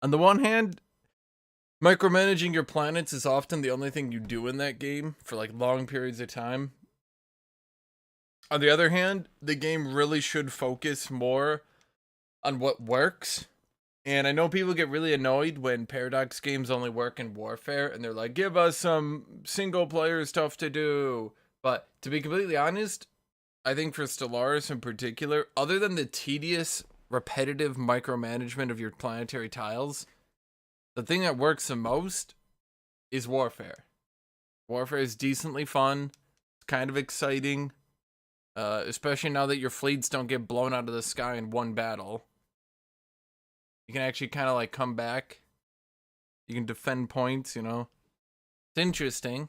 On the one hand, micromanaging your planets is often the only thing you do in that game for like long periods of time. On the other hand, the game really should focus more on what works. And I know people get really annoyed when Paradox games only work in Warfare, and they're like, give us some single player stuff to do. But to be completely honest, I think for Stellaris in particular, other than the tedious, repetitive micromanagement of your planetary tiles, the thing that works the most is Warfare. Warfare is decently fun. It's kind of exciting. Especially now that your fleets don't get blown out of the sky in one battle. You can actually kind of like come back. You can defend points, you know. It's interesting.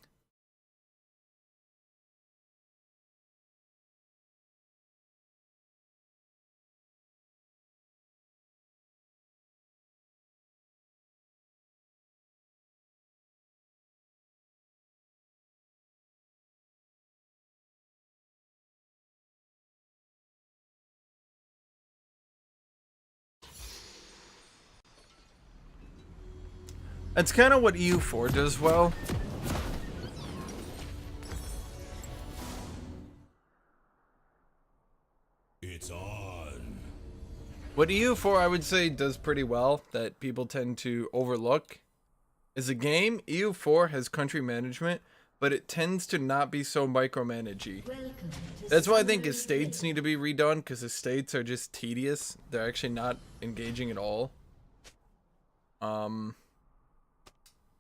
That's kind of what EU4 does well. It's on. What EU4 I would say does pretty well that people tend to overlook is a game. EU4 has country management, but it tends to not be so micromanagey. That's why I think estates need to be redone, because estates are just tedious. They're actually not engaging at all.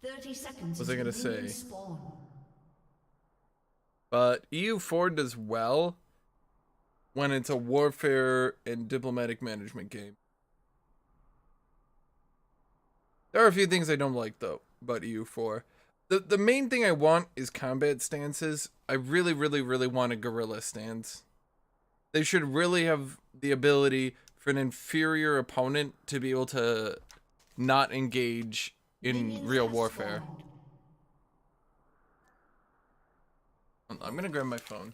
30 seconds. What was I gonna say? Spawn. But EU4 does well when it's a warfare and diplomatic management game. There are a few things I don't like though about EU4. The main thing I want is combat stances. I really want a guerrilla stance. They should really have the ability for an inferior opponent to be able to not engage in real warfare. I'm gonna grab my phone.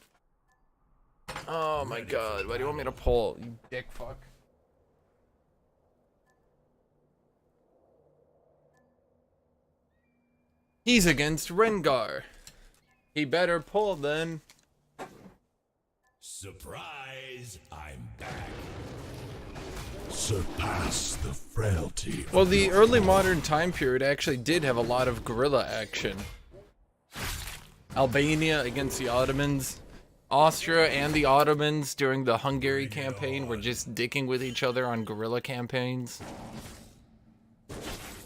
Oh my god, why do you want me to pull, you dick fuck? He's against RENGAR. He better pull then. Surprise, I'm back. Surpass the frailty. Well, the early modern time period actually did have a lot of guerrilla action. Albania against the Ottomans. Austria and the Ottomans during the Hungary campaign were just dicking with each other on guerrilla campaigns.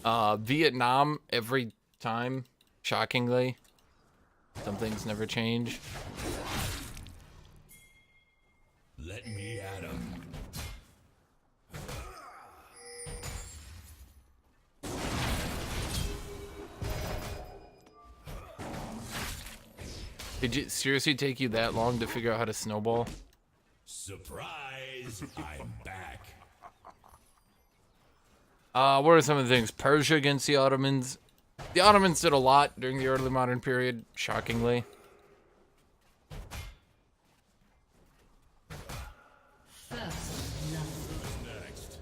Vietnam every time, shockingly. Some things never change. Let me at him. Did it seriously take you that long to figure out how to snowball? Surprise, I'm back. What are some of the things? Persia against the Ottomans. The Ottomans did a lot during the early modern period, shockingly. First love. Next.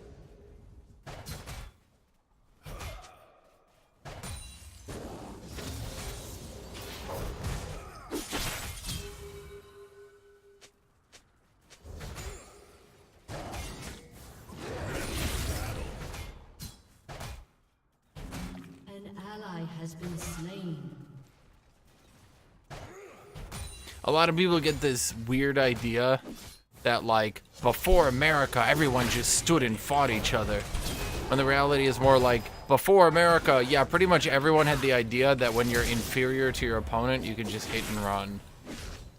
An ally has been slain. A lot of people get this weird idea that, like, before America, everyone just stood and fought each other. When the reality is more like, before America, yeah, pretty much everyone had the idea that when you're inferior to your opponent, you can just hit and run.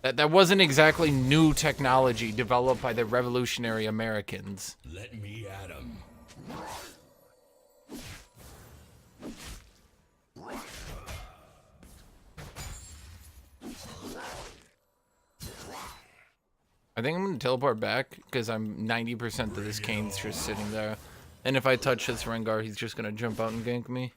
That wasn't exactly new technology developed by the revolutionary Americans. Let me at him. I think I'm going to teleport back because I'm 90% that this Kane's just sitting there. And if I touch this RENGAR, he's just going to jump out and gank me.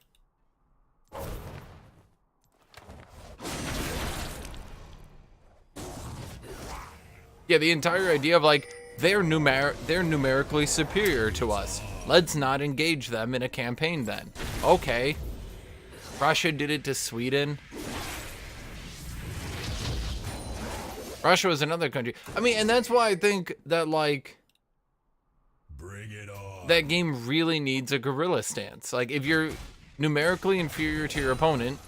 Yeah, the entire idea of, like, they're numerically superior to us. Let's not engage them in a campaign then. Okay. Russia did it to Sweden. Russia was another country. I mean, and that's why I think that, like, Bring it on. that game really needs a guerrilla stance. Like, if you're numerically inferior to your opponent,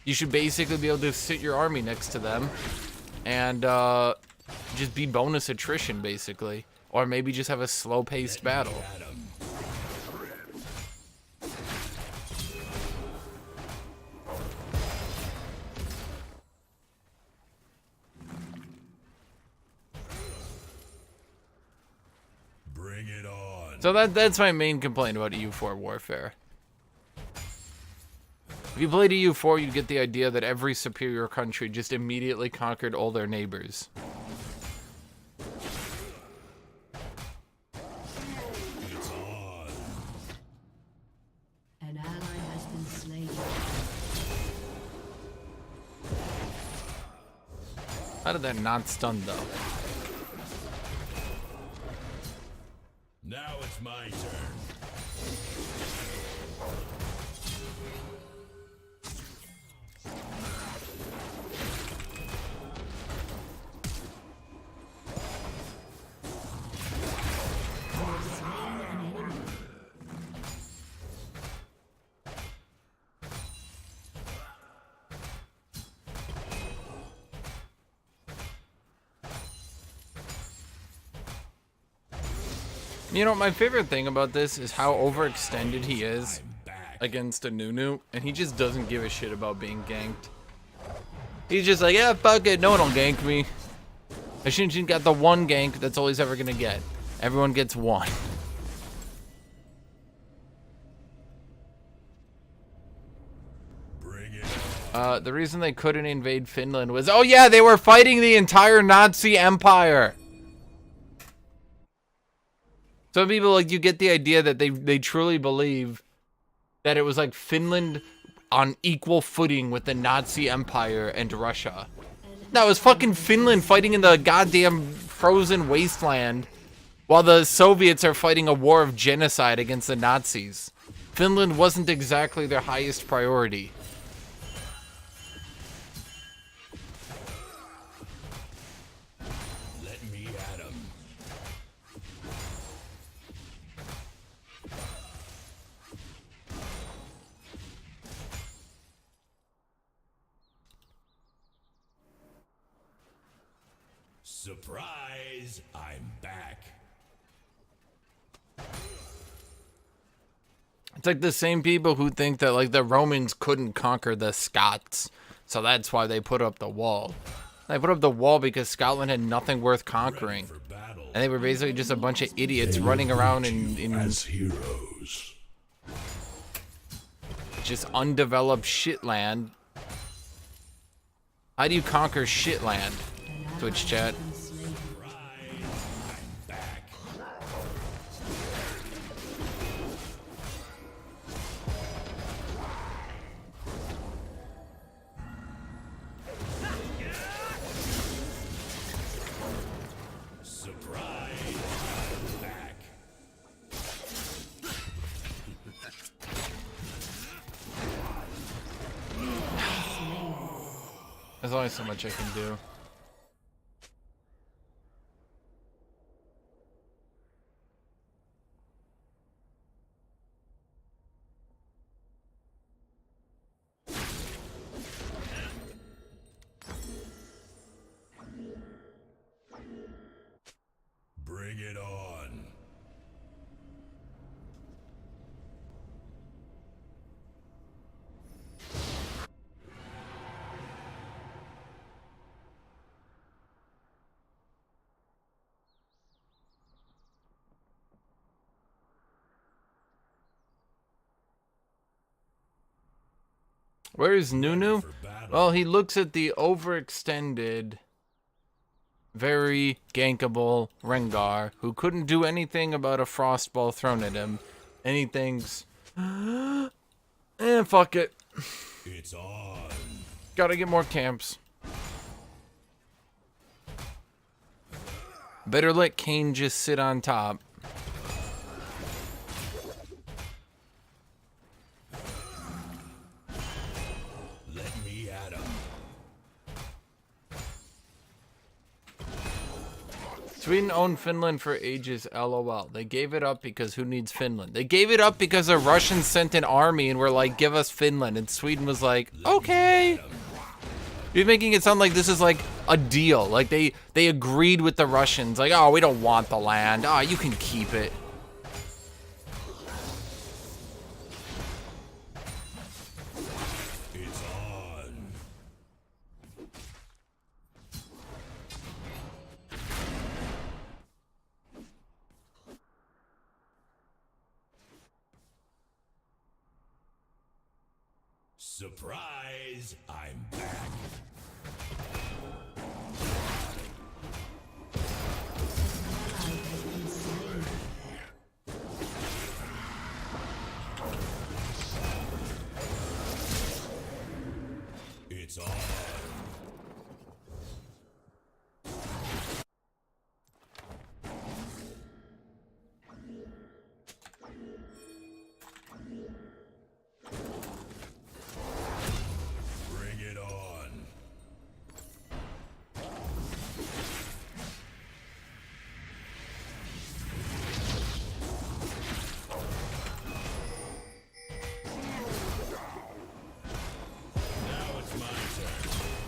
you should basically be able to sit your army next to them and just be bonus attrition, basically. Or maybe just have a slow-paced battle. Adam. Bring it on. So that's my main complaint about EU4 warfare. If you played EU4, you'd get the idea that every superior country just immediately conquered all their neighbors. It's on. An ally has been slain. How did that not stun, though? Now it's my turn. You know, my favorite thing about this is how overextended he is I'm back. against a Nunu, and he just doesn't give a shit about being ganked. He's just like, yeah, fuck it, no one will gank me. Hashinshin got the one gank, that's all he's ever gonna get. Everyone gets one. Bring it on. The reason they couldn't invade Finland was, oh yeah, they were fighting the entire Nazi Empire. Some people, like, you get the idea that they truly believe that it was like Finland on equal footing with the Nazi Empire and Russia. That was fucking Finland fighting in the goddamn frozen wasteland while the Soviets are fighting a war of genocide against the Nazis. Finland wasn't exactly their highest priority. Let me at 'em. Surprise! I'm back. It's like the same people who think that, like, the Romans couldn't conquer the Scots, so that's why they put up the wall. They put up the wall because Scotland had nothing worth conquering, For battle. and they were basically just a bunch of idiots running around in As heroes. just undeveloped shitland. How do you conquer shitland? Twitch chat. Been slain. I'm back. Surprise! I'm back. There's only so much I can do. Bring it on. Where is Nunu? For battle. Well, he looks at the overextended, very gankable Rengar, who couldn't do anything about a frostball thrown at him, and he thinks, fuck it. It's on. Gotta get more camps. Better let Kane just sit on top. Sweden owned Finland for ages, lol. They gave it up because who needs Finland? They gave it up because the Russians sent an army and were like, give us Finland. And Sweden was like, okay. You're making it sound like this is like a deal. Like they agreed with the Russians. Like, oh, we don't want the land. Oh, you can keep it. It's on. Surprise! I'm back. It's on. Bring it on. Now it's my turn. It's on.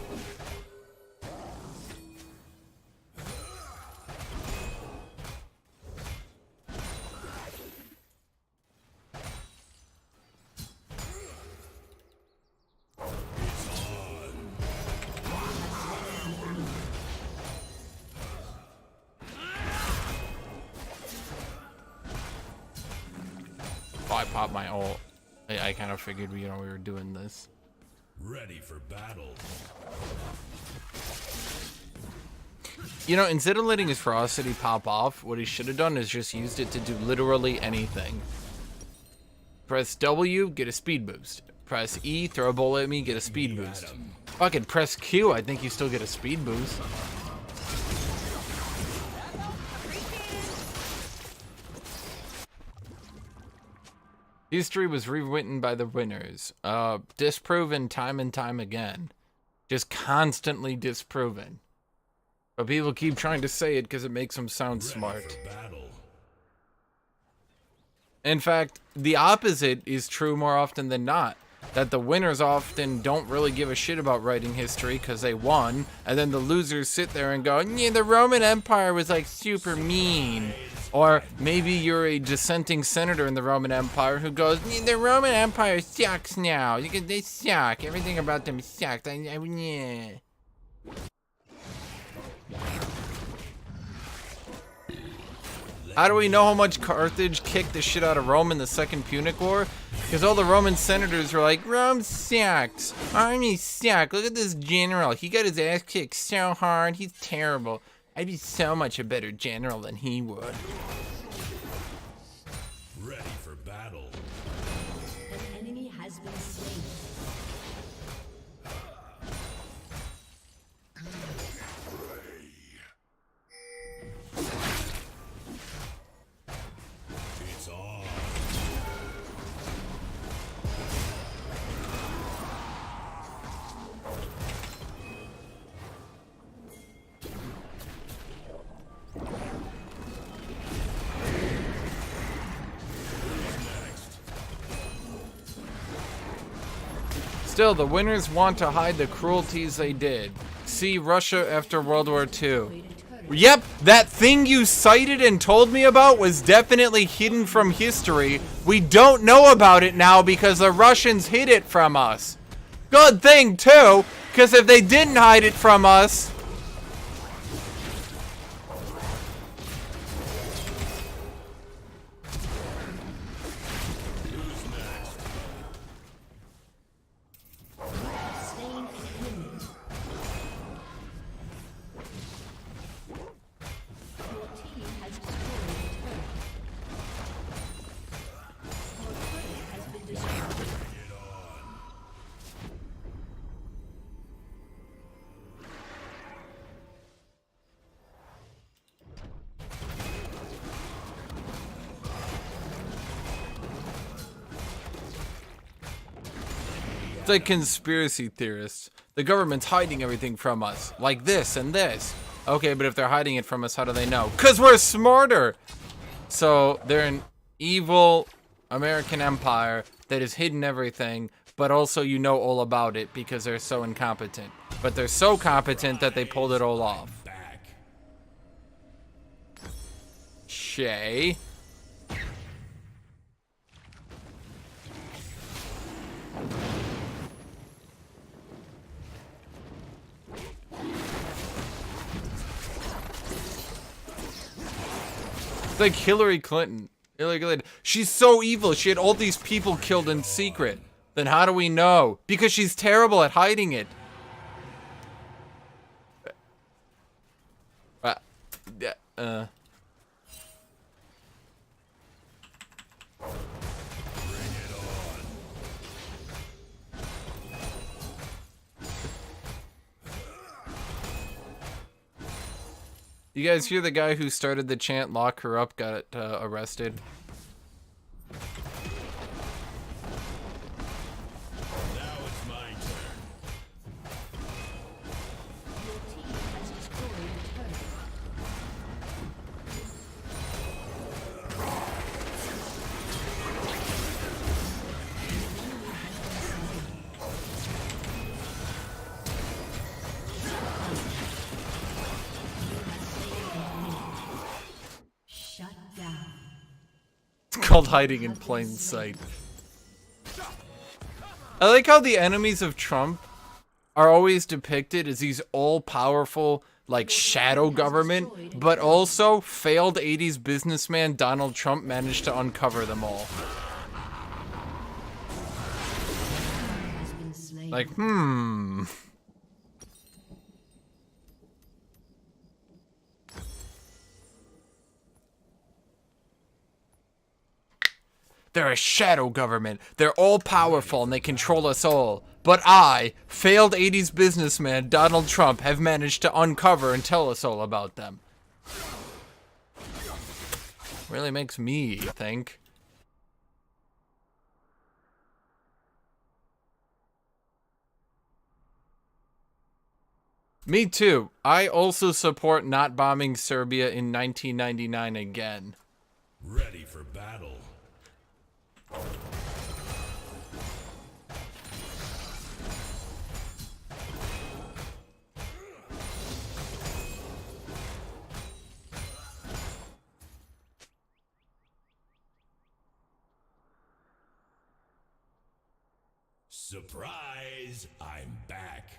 Oh, I popped my ult. I kind of figured, we were doing this. Ready for battle. Instead of letting his ferocity pop off, what he should have done is just used it to do literally anything. Press W, get a speed boost. Press E, throw a bullet at me, get a speed boost. Fucking press Q, I think you still get a speed boost. History was rewritten by the winners. Disproven time and time again. Just constantly disproven. But people keep trying to say it because it makes them sound smart. For battle. In fact, the opposite is true more often than not. That the winners often don't really give a shit about writing history because they won, and then the losers sit there and go, yeah, the Roman Empire was like super mean. Or maybe you're a dissenting senator in the Roman Empire who goes, yeah, the Roman Empire sucks now. They suck. Everything about them sucks. Yeah. How do we know how much Carthage kicked the shit out of Rome in the Second Punic War? Because all the Roman senators were like, Rome sucks. Army sucks. Look at this general. He got his ass kicked so hard. He's terrible. I'd be so much a better general than he would. Ready for battle. An enemy has been slain. It's on. Still, the winners want to hide the cruelties they did. See Russia after World War II. Yep, that thing you cited and told me about was definitely hidden from history. We don't know about it now because the Russians hid it from us. Good thing, too, because if they didn't hide it from us... Slain an enemy. Your team has destroyed a turret. Your turret has been destroyed. It's like conspiracy theorists. The government's hiding everything from us, like this and this. Okay, but if they're hiding it from us, how do they know? 'Cause we're smarter! So, they're an evil American empire that has hidden everything, but also you know all about it because they're so incompetent. But they're so competent that they pulled it all off. Back. Shay. It's like Hillary Clinton. She's so evil. She had all these people killed in secret. Then how do we know? Because she's terrible at hiding it. You guys hear the guy who started the chant "Lock her up" got arrested? Now it's my turn. Your team has destroyed a turret. Shut down. It's called hiding in plain sight. I like how the enemies of Trump are always depicted as these all-powerful, like, shadow government, but also failed 80s businessman Donald Trump managed to uncover them all. Has been slain. Like, They're a shadow government. They're all-powerful and they control us all. But I, failed 80s businessman Donald Trump, have managed to uncover and tell us all about them. Really makes me think. Me too. I also support not bombing Serbia in 1999 again. Ready for battle. Surprise! I'm back.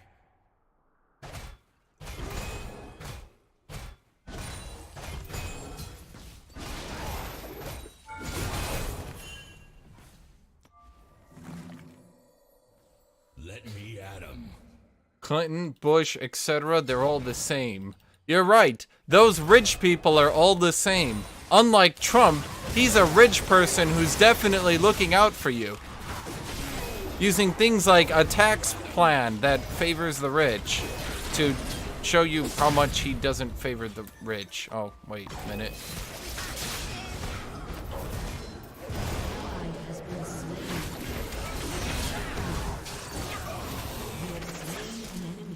Let me at 'em. Clinton, Bush, etc., they're all the same. You're right. Those rich people are all the same. Unlike Trump, he's a rich person who's definitely looking out for you. Using things like a tax plan that favors the rich to show you how much he doesn't favor the rich. Oh, wait a minute. Ally has been slain. You have slain an enemy.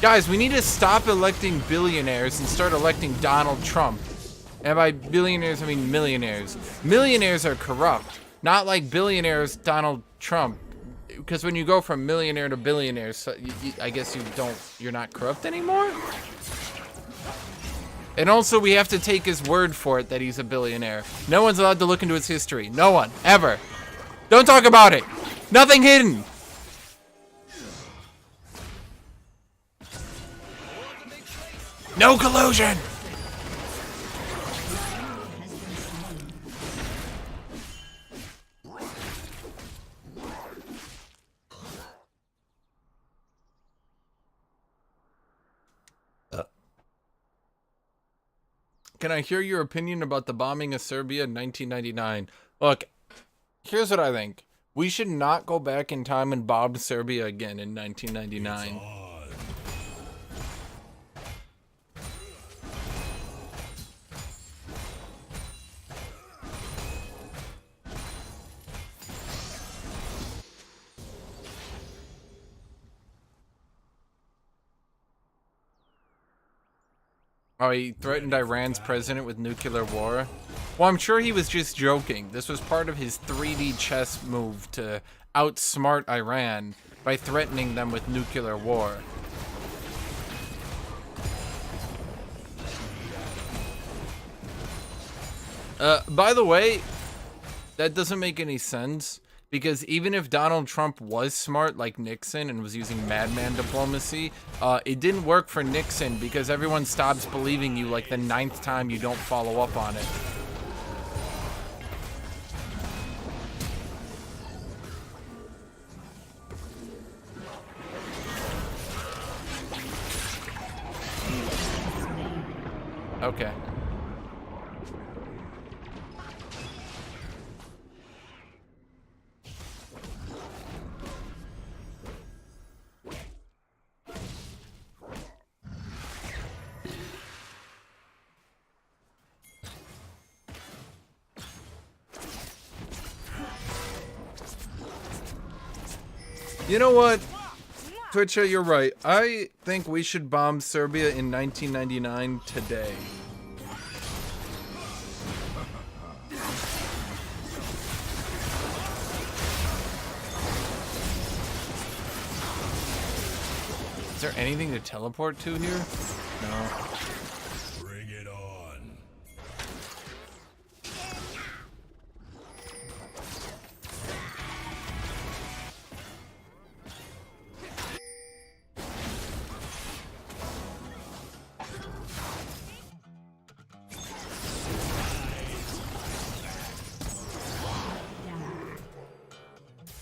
Guys, we need to stop electing billionaires and start electing Donald Trump. And by billionaires, I mean millionaires. Millionaires are corrupt. Not like billionaires Donald Trump. Because when you go from millionaire to billionaire, so I guess you're not corrupt anymore? And also, we have to take his word for it that he's a billionaire. No one's allowed to look into his history. No one. Ever. Don't talk about it. Nothing hidden. No collusion. Can I hear your opinion about the bombing of Serbia in 1999? Look, here's what I think. We should not go back in time and bomb Serbia again in 1999. On. Oh, he threatened Iran's president with nuclear war. Well, I'm sure he was just joking. This was part of his 3D chess move to outsmart Iran by threatening them with nuclear war. By the way, that doesn't make any sense, because even if Donald Trump was smart like Nixon and was using madman diplomacy, it didn't work for Nixon because everyone stops believing you like the 9th time you don't follow up on it. Okay. You know what, Twitcha, you're right. I think we should bomb Serbia in 1999 today. Is there anything to teleport to here? No. Bring it on.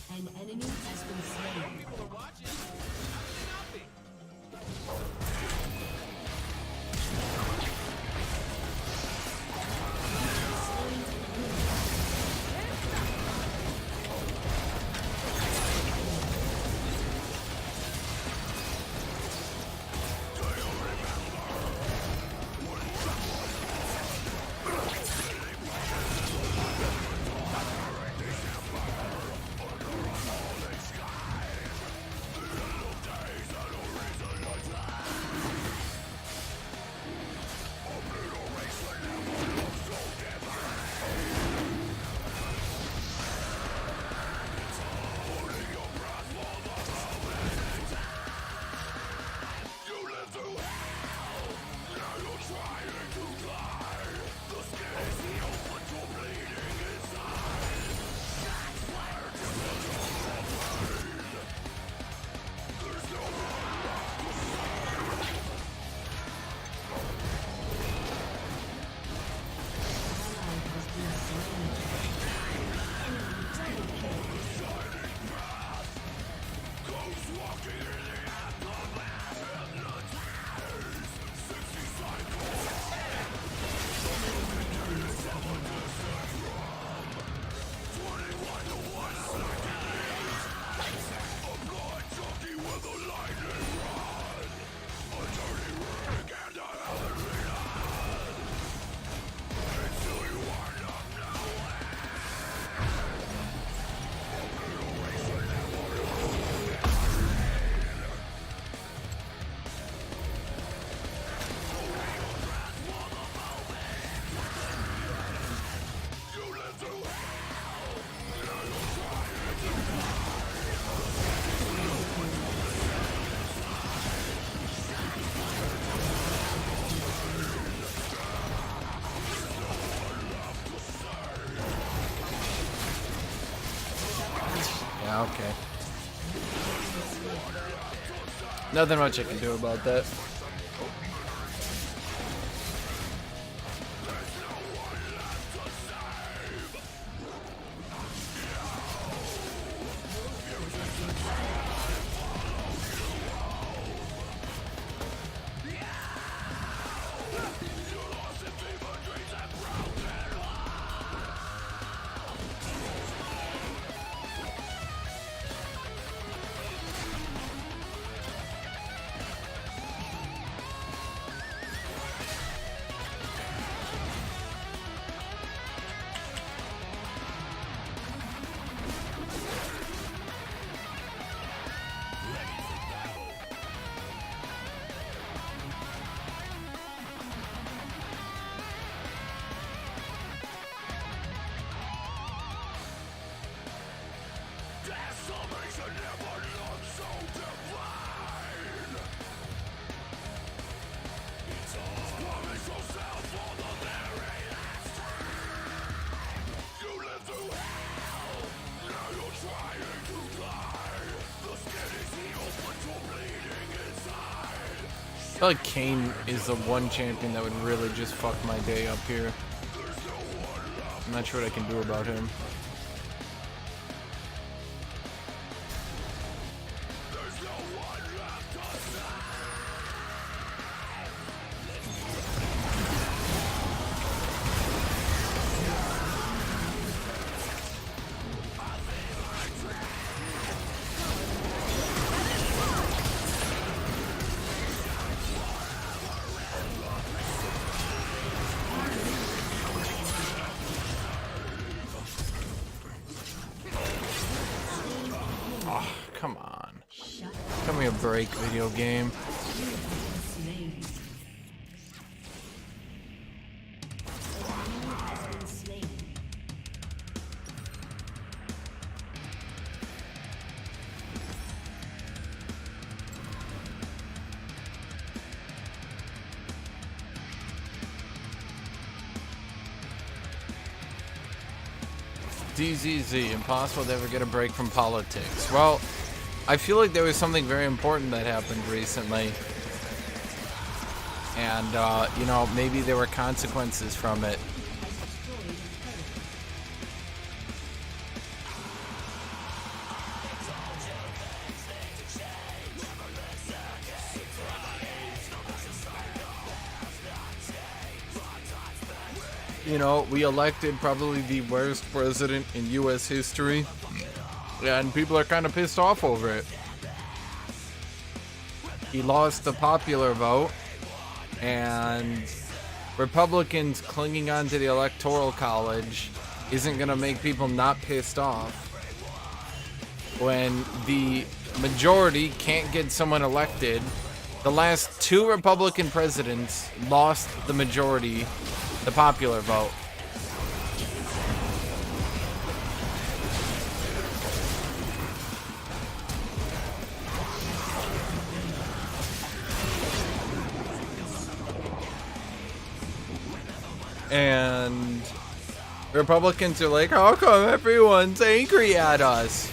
An enemy has been slain. Yeah, okay. Nothing much I can do about that. feel like Kane is the one champion that would really just fuck my day up here. I'm not sure what I can do about him. Come on. Give me a break, video game. DZZ, impossible to ever get a break from politics. Well, I feel like there was something very important that happened recently. And, you know, maybe there were consequences from it. You know, we elected probably the worst president in U.S. history. And people are kind of pissed off over it. He lost the popular vote, and Republicans clinging on to the Electoral College isn't going to make people not pissed off when the majority can't get someone elected. The last two Republican presidents lost the majority, the popular vote. And Republicans are like, how come everyone's angry at us?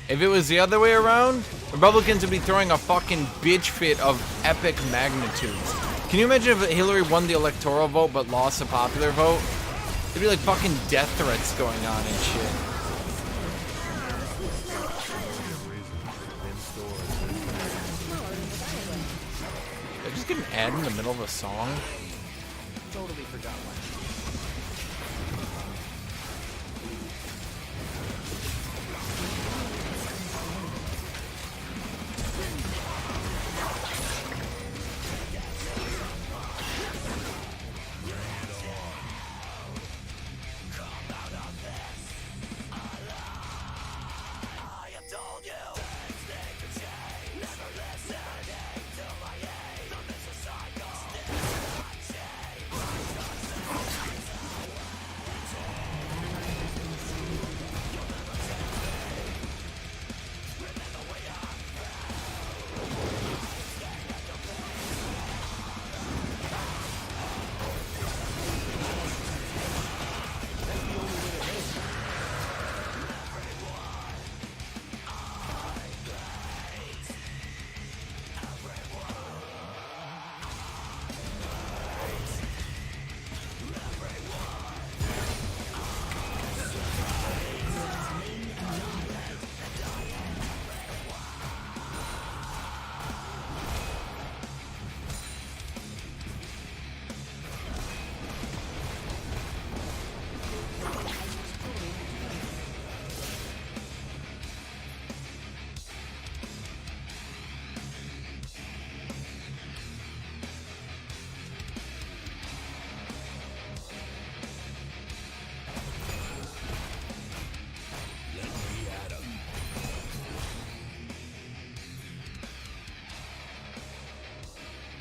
If it was the other way around, Republicans would be throwing a fucking bitch fit of epic magnitudes. Can you imagine if Hillary won the electoral vote but lost the popular vote? There'd be like fucking death threats going on and shit. Did I just get an ad in the middle of a song? Totally forgot one.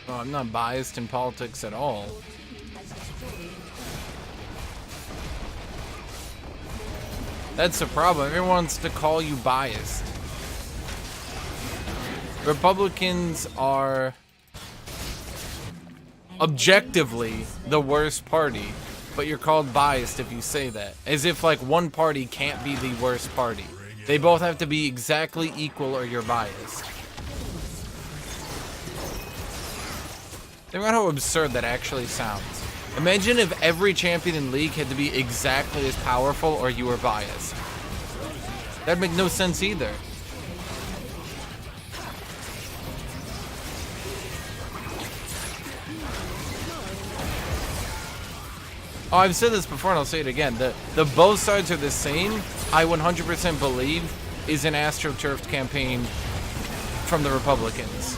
Oh, I'm not biased in politics at all. That's the problem. Everyone wants to call you biased. Republicans are objectively the worst party, but you're called biased if you say that. As if like one party can't be the worst party. They both have to be exactly equal or you're biased. Think about how absurd that actually sounds. Imagine if every champion in League had to be exactly as powerful or you were biased. That'd make no sense either. Oh, I've said this before and I'll say it again. The both sides are the same. I 100% believe is an AstroTurfed campaign from the Republicans.